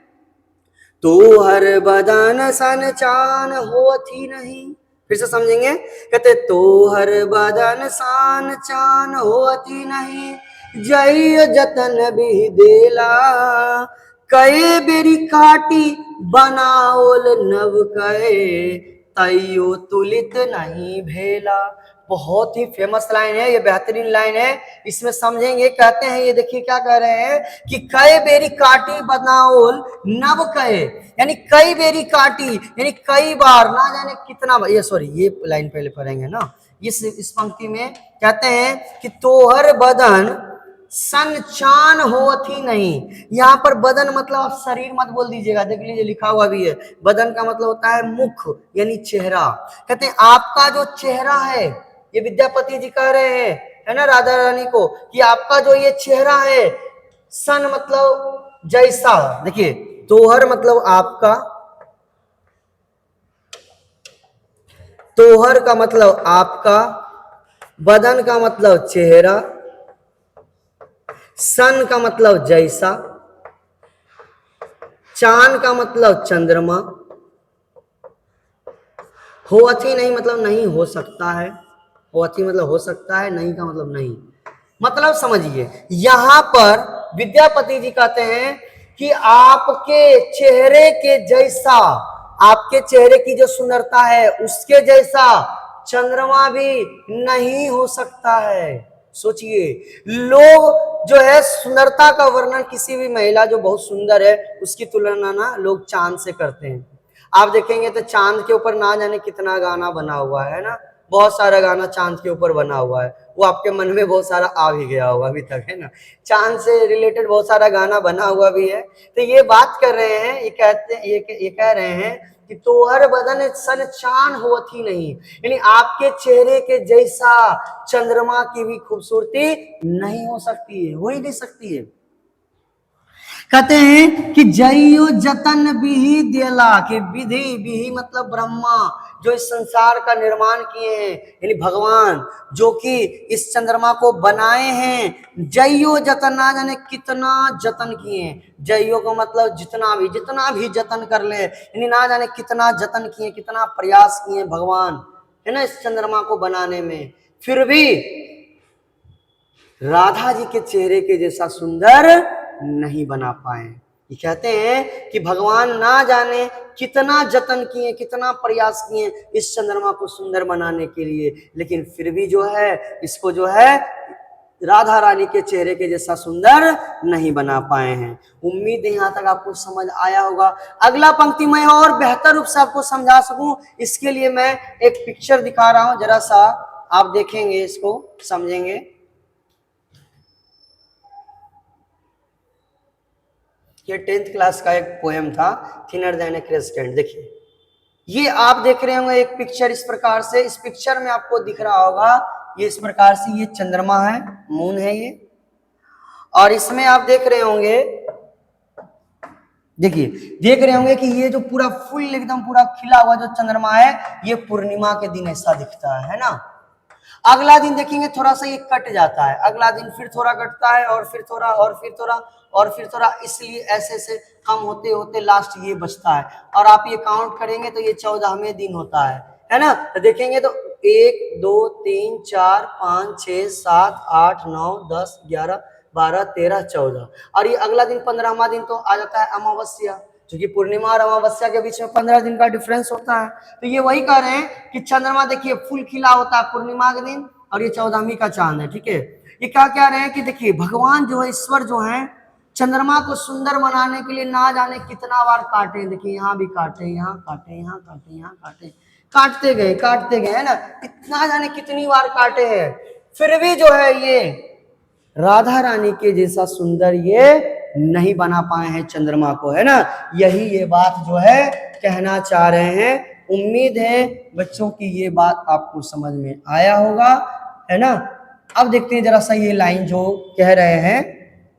तो हर बदन सन चान होती नहीं। फिर से समझेंगे, कहते तो हर बदन सान चान होती नहीं, जय जतन भी देला, कए बेरी काटी बनाओल नव कए, तैयो तुलित नहीं भेला। बहुत ही फेमस लाइन है, ये बेहतरीन लाइन है, इसमें समझेंगे। कहते हैं, ये देखिए क्या कह रहे हैं कि कई बेरी काटी बनाओल नव कहे, यानी कई बेरी काटी यानी कई बार, ना जाने कितना बार। ये सॉरी, ये लाइन पहले पढ़ेंगे ना। इस पंक्ति में कहते हैं कि तोहर बदन संचान होती नहीं। यहाँ पर बदन मतलब आप शरीर मत बोल दीजिएगा, देख लीजिए लिखा हुआ भी है। बदन का मतलब होता है मुख यानी चेहरा। कहते हैं आपका जो चेहरा है, ये विद्यापति जी कह रहे हैं, है ना, राधा रानी को, कि आपका जो ये चेहरा है, सन मतलब जैसा, देखिए तोहर मतलब आपका, तोहर का मतलब आपका, बदन का मतलब चेहरा, सन का मतलब जैसा, चांद का मतलब चंद्रमा, होती नहीं मतलब नहीं हो सकता है, होती मतलब हो सकता है, नहीं का मतलब नहीं। मतलब समझिए, यहां पर विद्यापति जी कहते हैं कि आपके चेहरे के जैसा, आपके चेहरे की जो सुंदरता है उसके जैसा चंद्रमा भी नहीं हो सकता है। सोचिए, लोग जो है सुंदरता का वर्णन, किसी भी महिला जो बहुत सुंदर है उसकी तुलना ना लोग चांद से करते हैं। आप देखेंगे तो चांद के ऊपर ना जाने कितना गाना बना हुआ है ना, बहुत सारा गाना चांद के ऊपर बना हुआ है। वो आपके मन में बहुत सारा आ भी गया होगा अभी तक, है ना। चांद से रिलेटेड बहुत सारा गाना बना हुआ भी है। तो ये बात कर रहे हैं, ये कहते हैं, ये कह रहे हैं कि तोहर बदन सन चान होती नहीं, यानी आपके चेहरे के जैसा चंद्रमा की भी खूबसूरती नहीं हो सकती है, हो ही नहीं सकती है। कहते हैं कि जइयो जतन बिहि दियला, कि विधि, बिहि मतलब ब्रह्मा, जो इस संसार का निर्माण किए हैं, यानी भगवान जो कि इस चंद्रमा को बनाए हैं, जइयो जतन, ना जाने कितना जतन किए हैं। जइयो का मतलब जितना भी जतन कर ले, यानी ना जाने कितना जतन किए, कितना प्रयास किए भगवान, है ना, इस चंद्रमा को बनाने में, फिर भी राधा जी के चेहरे के जैसा सुंदर नहीं बना पाए। ये कहते हैं कि भगवान ना जाने कितना जतन किए, कितना प्रयास किए इस चंद्रमा को सुंदर बनाने के लिए, लेकिन फिर भी जो है इसको जो है राधा रानी के चेहरे के जैसा सुंदर नहीं बना पाए हैं। उम्मीद है यहां तक आपको समझ आया होगा। अगला पंक्ति मैं और बेहतर रूप से आपको समझा सकूं, इसके लिए मैं एक पिक्चर दिखा रहा हूं, जरा सा आप देखेंगे, इसको समझेंगे। ये 10th क्लास का एक पोएम था, थिनर देन ए क्रेस्टेंट। देखिए, ये आप देख रहे होंगे एक पिक्चर इस प्रकार से, इस पिक्चर में आपको दिख रहा होगा ये इस प्रकार से, ये चंद्रमा है, मून है ये, और इसमें आप देख रहे होंगे, देखिए देख रहे होंगे कि ये जो पूरा फुल एकदम पूरा खिला हुआ जो चंद्रमा है, ये पूर्णिमा के दिन ऐसा दिखता है ना। अगला दिन देखेंगे थोड़ा सा ये कट जाता है, अगला दिन फिर थोड़ा कटता है, और फिर थोड़ा, और फिर थोड़ा, और फिर थोड़ा, इसलिए ऐसे से कम होते होते लास्ट ये बचता है। और आप ये काउंट करेंगे तो ये 14वें दिन होता है ना। तो देखेंगे तो 1 2 3 4 5 6 7 8 9 10 11 12 13 14, और ये अगला दिन 15वां दिन तो आ जाता है अमावस्या, क्योंकि पूर्णिमा और अमावस्या के बीच में 15 दिन का डिफरेंस होता है। तो ये वही कह रहे हैं कि चंद्रमा देखिए फुल खिला होता है पूर्णिमा के दिन, और ये 14वीं का चांद है, ठीक है। ये क्या कह रहे हैं कि देखिए भगवान जो है, ईश्वर जो है, चंद्रमा को सुंदर बनाने के लिए ना जाने कितना बार काटे। देखिए यहाँ भी काटे, यहाँ काटे, यहाँ काटे, यहाँ काटे, काटते गए, है ना, इतना जाने कितनी बार काटे हैं, फिर भी जो है ये राधा रानी के जैसा सुंदर ये नहीं बना पाए हैं चंद्रमा को, है ना। यही ये बात जो है कहना चाह रहे हैं। उम्मीद है बच्चों की ये बात आपको समझ में आया होगा, है ना। अब देखते हैं जरा सा ये लाइन जो कह रहे हैं,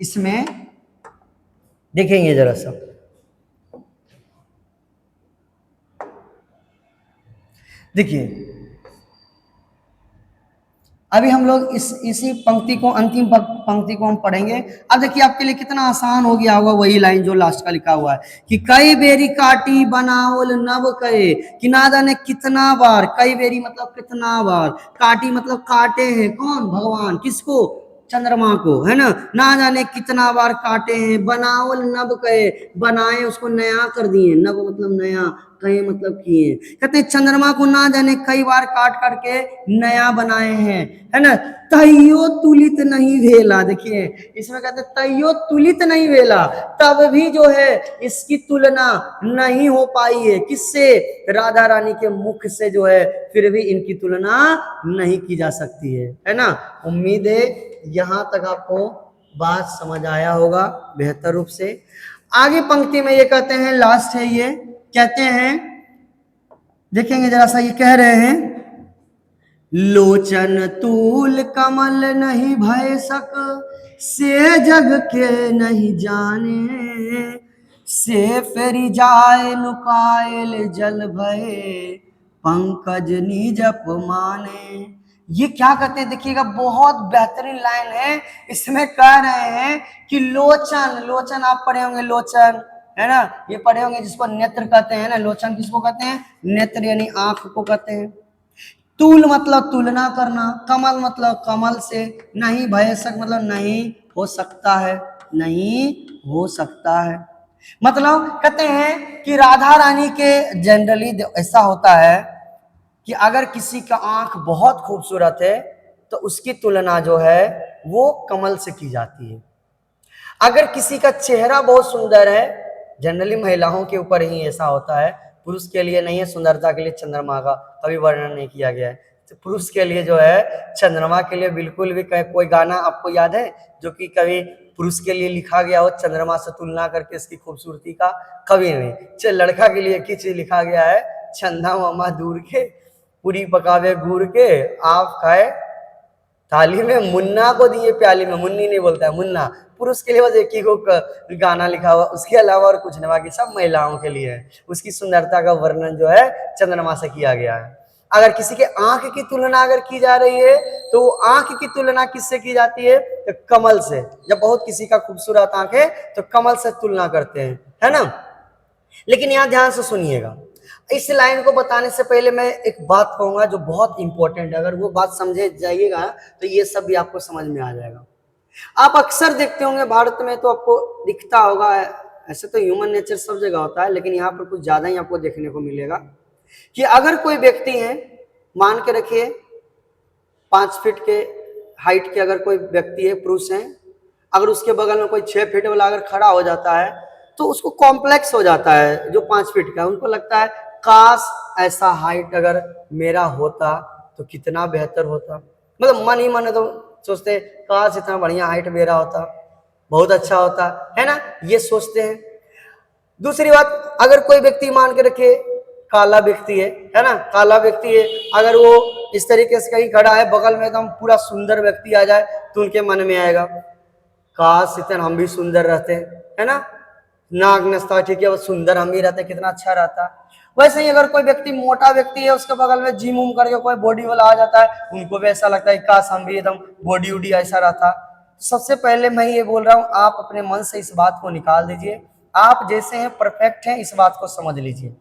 इसमें देखेंगे जरा सा। देखिए अभी हम लोग इसी पंक्ति को, अंतिम पंक्ति को हम पढ़ेंगे। अब देखिए आपके लिए कितना आसान हो गया होगा वही लाइन जो लास्ट का लिखा हुआ है कि कई बेरी काटी बनावल नव कहे, कि ना जाने कितना बार, कई बेरी मतलब कितना बार, काटी मतलब काटे हैं कौन, भगवान, किसको, चंद्रमा को, है ना जाने कितना बार काटे हैं, बनावल नव कहे, बनाए उसको नया कर दिए, नव मतलब नया, कहे मतलब किए, कहते चंद्रमा को ना जाने कई बार काट करके नया बनाए हैं, है ना। तैयो तुलित नहीं वेला, देखिए इसमें कहते तैयो तुलित नहीं वेला, तब भी जो है इसकी तुलना नहीं हो पाई है, किससे, राधा रानी के मुख से जो है, फिर भी इनकी तुलना नहीं की जा सकती है ना। उम्मीद है यहां तक आपको बात समझ आया होगा बेहतर रूप से। आगे पंक्ति में ये कहते हैं, लास्ट है ये, कहते हैं देखेंगे जरा सा, ये कह रहे हैं लोचन तूल कमल नहीं भय सक, से जग के नहीं जाने, से फेरी जाए नुकायल जल भय, पंकज निजप माने। ये क्या कहते हैं देखिएगा, बहुत बेहतरीन लाइन है। इसमें कह रहे हैं कि लोचन, लोचन आप पढ़े होंगे, लोचन, है ना, ये पढ़े होंगे जिसको नेत्र कहते हैं ना, लोचन किसको कहते हैं, नेत्र यानी आंख को कहते हैं। तूल मतलब तुलना करना, कमल मतलब कमल से, नहीं भयसक मतलब नहीं हो सकता है, नहीं हो सकता है। मतलब कहते हैं कि राधा रानी के जनरली ऐसा होता है कि अगर किसी का आंख बहुत खूबसूरत है तो उसकी तुलना जो है वो कमल से की जाती है। अगर किसी का चेहरा बहुत सुंदर है, जनरली महिलाओं के ऊपर ही ऐसा होता है, पुरुष के लिए नहीं है, सुंदरता के लिए चंद्रमा का कभी वर्णन नहीं किया गया है। तो पुरुष के लिए जो है चंद्रमा के लिए बिल्कुल भी, कोई गाना आपको याद है जो कि कभी पुरुष के लिए लिखा गया हो चंद्रमा से तुलना करके इसकी खूबसूरती का, कभी नहीं। लड़का के लिए एक चीज लिखा गया है, चंदा मामा दूर के, पूरी पकावे गुड़ के, आप खाए थाली में, मुन्ना को दिए प्याली में, मुन्नी नहीं बोलता है, मुन्ना। पुरुष के लिए बस एक ही को गाना लिखा हुआ, उसके अलावा और कुछ नहीं, बाकी सब महिलाओं के लिए है। उसकी सुंदरता का वर्णन जो है चंद्रमा से किया गया है। अगर किसी के आंख की तुलना अगर की जा रही है तो आंख की तुलना किससे की जाती है, तो कमल से। जब बहुत किसी का खूबसूरत आंख है तो कमल से तुलना करते हैं, है ना। लेकिन यहाँ ध्यान से सुनिएगा, इस लाइन को बताने से पहले मैं एक बात कहूंगा जो बहुत इंपॉर्टेंट है। अगर वो बात समझे जाइएगा तो ये सब भी आपको समझ में आ जाएगा। आप अक्सर देखते होंगे भारत में, तो आपको दिखता होगा, ऐसे तो ह्यूमन नेचर सब जगह होता है, लेकिन यहाँ पर कुछ ज्यादा ही आपको देखने को मिलेगा कि अगर कोई व्यक्ति है, मान के रखिए 5 फीट के हाइट के अगर कोई व्यक्ति है, पुरुष है, अगर उसके बगल में कोई 6 फीट वाला अगर खड़ा हो जाता है तो उसको कॉम्प्लेक्स हो जाता है, जो 5 फीट का, उनको लगता है काश ऐसा हाइट अगर मेरा होता तो कितना बेहतर होता। मतलब मन ही मन तो सोचते काश इतना बढ़िया हाइट मेरा होता, बहुत अच्छा होता, है ना, ये सोचते हैं। दूसरी बात, अगर कोई व्यक्ति मान के रखिए काला व्यक्ति है ना, काला व्यक्ति है, अगर वो इस तरीके से कहीं खड़ा है, बगल में एकदम पूरा सुंदर व्यक्ति आ जाए तो उनके मन में आएगा काश इतना हम भी सुंदर रहते, है ना, नाक नस्ता ठीक है, वो सुंदर हम भी रहते कितना अच्छा रहता। वैसे ही अगर कोई व्यक्ति मोटा व्यक्ति है, उसके बगल में जिम उम करके कोई बॉडी वाला आ जाता है, उनको भी ऐसा लगता है काश हम भी एकदम बॉडी उडी ऐसा रहता। सबसे पहले मैं ये बोल रहा हूँ, आप अपने मन से इस बात को निकाल दीजिए, आप जैसे हैं परफेक्ट हैं, इस बात को समझ लीजिए।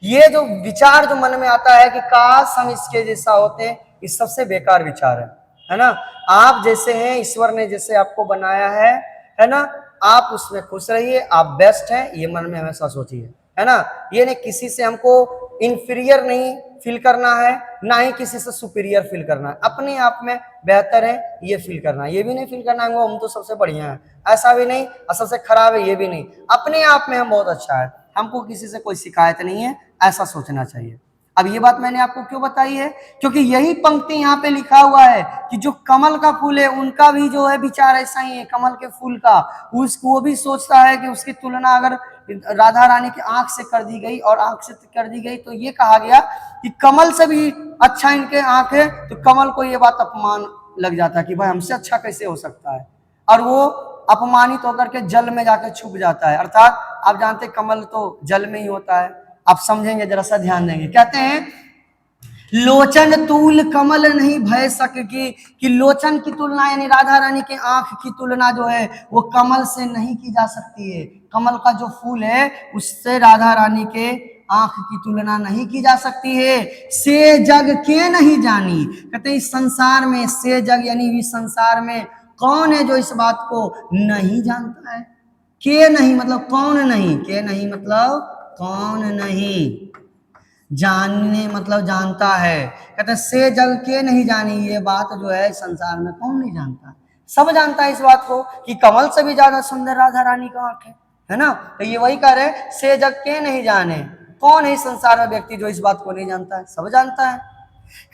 ये जो विचार जो मन में आता है कि काश हम इसके जैसा होते, ये सबसे बेकार विचार है ना। आप जैसे हैं, ईश्वर ने जैसे आपको बनाया है ना, आप उसमें खुश रहिए, आप बेस्ट हैं, ये मन में हमेशा सोचिए, है ना। ये नहीं किसी से हमको इंफीरियर नहीं फील करना है, ना ही किसी से सुपीरियर फील करना है, अपने आप में बेहतर है ये फील करना है। ये भी नहीं फील करना है हम तो सबसे बढ़िया है, ऐसा भी नहीं, और सबसे खराब है ये भी नहीं, अपने आप में हम बहुत अच्छा है, हमको किसी से कोई शिकायत नहीं है, ऐसा सोचना चाहिए। अब ये बात मैंने आपको क्यों बताई है, क्योंकि यही पंक्ति यहाँ पे लिखा हुआ है कि जो कमल का फूल है उनका भी जो है विचार ऐसा ही है, कमल के फूल का, उसको वो भी सोचता है कि उसकी तुलना अगर राधा रानी की आंख से कर दी गई और आंख से कर दी गई तो ये कहा गया कि कमल से भी अच्छा इनके आंख है, तो कमल को ये बात अपमान लग जाता है कि भाई हमसे अच्छा कैसे हो सकता है, और वो अपमानित होकर के जल में जाकर छुप जाता है। अर्थात आप जानते कमल तो जल में ही होता है। आप समझेंगे, जरा सा ध्यान देंगे। कहते हैं लोचन तूल कमल नहीं भय सक कि लोचन की तुलना यानी राधा रानी के आंख की तुलना जो है वो कमल से नहीं की जा सकती है। कमल का जो फूल है उससे राधा रानी के आंख की तुलना नहीं की जा सकती है। से जग के नहीं जानी, कहते हैं इस संसार में, से जग यानी इस संसार में कौन है जो इस बात को नहीं जानता है। के नहीं मतलब कौन नहीं, के नहीं मतलब कौन नहीं, जानने मतलब जानता है। कहते से जग के नहीं जानी, ये बात जो है संसार में कौन नहीं जानता, सब जानता है इस बात को कि कमल से भी ज्यादा सुंदर राधा रानी का आंख है ना। तो ये वही कह रहे से जग के नहीं जाने, कौन है इस संसार में व्यक्ति जो इस बात को नहीं जानता है, सब जानता है।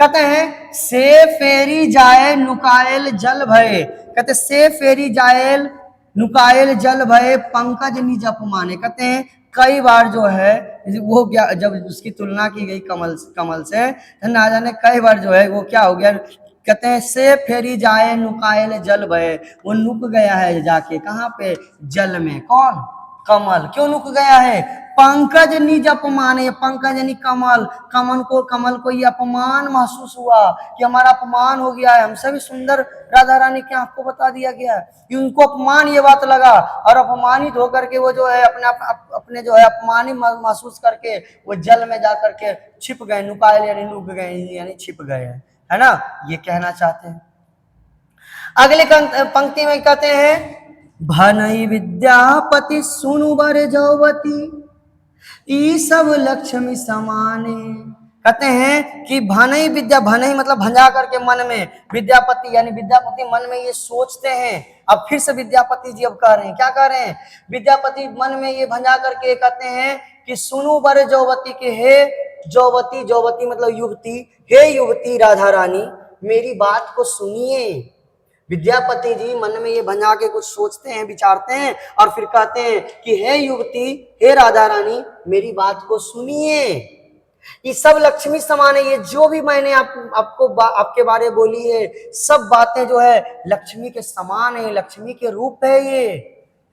कहते हैं से फेरी जाए नुकायल जल भय, कहते से फेरी जायल नुकायल जल भय पंकज निज अपमाने। कहते हैं कई बार जो है वो क्या, जब उसकी तुलना की गई कमल से ना जाने कई बार जो है वो क्या हो गया। कहते हैं से फेरी जाए नुकायल जल भय, वो नुक गया है जाके कहाँ पे, जल में। कौन, कमल। क्यों नुक गया है, पंकज निज अपमान, ये पंकज यानी कमल, कमल को ये अपमान महसूस हुआ कि हमारा अपमान हो गया है, हमसे भी सुंदर राधा रानी के आंख को बता दिया गया है, कि उनको अपमान ये बात लगा, और अपमानित होकर के वो जो है अपने जो है अपमानित महसूस करके वो जल में जा करके छिप गए, नुकायल यानी नुक गए यानी छिप गए, है ना, ये कहना चाहते हैं। अगले पंक्ति में कहते हैं भनई विद्यापति सुनु बर जौवती ई सब लक्ष्मी समाने। कहते हैं कि भनई विद्या, भनई मतलब भंजा करके मन में, विद्यापति यानी विद्यापति मन में ये सोचते हैं। अब फिर से विद्यापति जी अब कह रहे हैं, क्या कह रहे हैं, विद्यापति मन में ये भंजा करके कहते हैं कि सुनु बर जौवती के हे जौवती, जौवती मतलब युवती, हे युवती राधा रानी मेरी बात को सुनिए। विद्यापति जी मन में ये भंजा के कुछ सोचते हैं, विचारते हैं, और फिर कहते हैं कि हे युवती, हे राधा रानी मेरी बात को सुनिए। ये सब लक्ष्मी समान है, ये जो भी मैंने आपके बारे बोली है सब बातें जो है लक्ष्मी के समान है, लक्ष्मी के रूप है, ये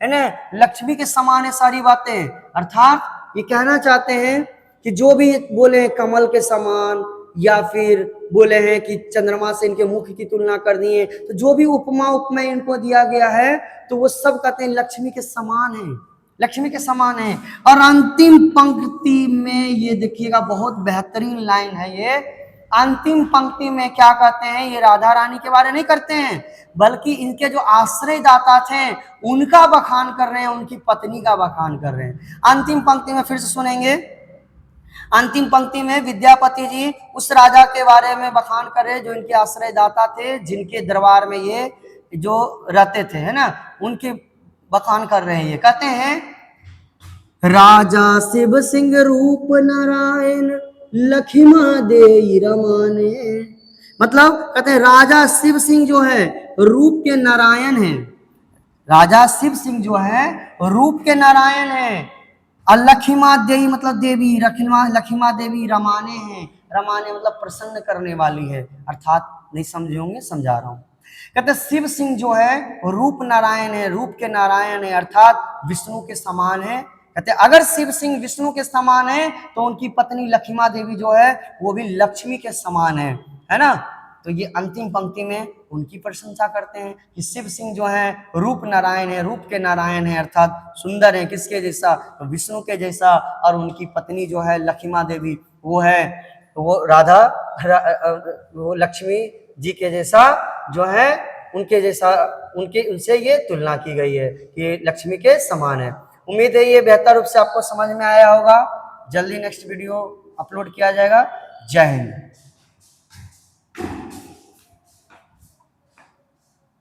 है ना, लक्ष्मी के समान है सारी बातें। अर्थात ये कहना चाहते हैं कि जो भी बोले कमल के समान, या फिर बोले हैं कि चंद्रमा से इनके मुख की तुलना कर दी है, तो जो भी उपमा उपमेय इनको दिया गया है तो वो सब कहते हैं लक्ष्मी के समान है, लक्ष्मी के समान है। और अंतिम पंक्ति में ये देखिएगा बहुत बेहतरीन लाइन है ये, अंतिम पंक्ति में क्या कहते हैं, ये राधा रानी के बारे नहीं करते हैं बल्कि इनके जो आश्रय दाता थे उनका बखान कर रहे हैं, उनकी पत्नी का बखान कर रहे हैं। अंतिम पंक्ति में फिर से सुनेंगे, अंतिम पंक्ति में विद्यापति जी उस राजा के बारे में बखान कर रहे जो इनके आश्रय दाता थे, जिनके दरबार में ये जो रहते थे, है ना, उनके बखान कर रहे हैं। ये कहते हैं राजा शिव सिंह रूप नारायण लखिमा दे रमाने, मतलब कहते हैं राजा शिव सिंह जो है रूप के नारायण है, राजा शिव सिंह जो है रूप के नारायण है, और लखिमा देवी मतलब देवी, लखिमा देवी रमाने हैं, रमाने मतलब प्रसन्न करने वाली है। अर्थात नहीं समझे होंगे, समझा रहा हूं। कहते शिव सिंह जो है रूप नारायण है, रूप के नारायण है, अर्थात विष्णु के समान है। कहते अगर शिव सिंह विष्णु के समान है तो उनकी पत्नी लखिमा देवी जो है वो भी लक्ष्मी के समान है ना। तो ये अंतिम पंक्ति में उनकी प्रशंसा करते हैं कि शिव सिंह जो है रूप नारायण है, रूप के नारायण है, अर्थात सुंदर है, किसके जैसा, तो विष्णु के जैसा, और उनकी पत्नी जो है लखिमा देवी वो है, तो वो वो लक्ष्मी जी के जैसा जो है, उनके जैसा, उनसे ये तुलना की गई है कि लक्ष्मी के समान है। उम्मीद है ये बेहतर रूप से आपको समझ में आया होगा। जल्दी नेक्स्ट वीडियो अपलोड किया जाएगा। जय हिंद।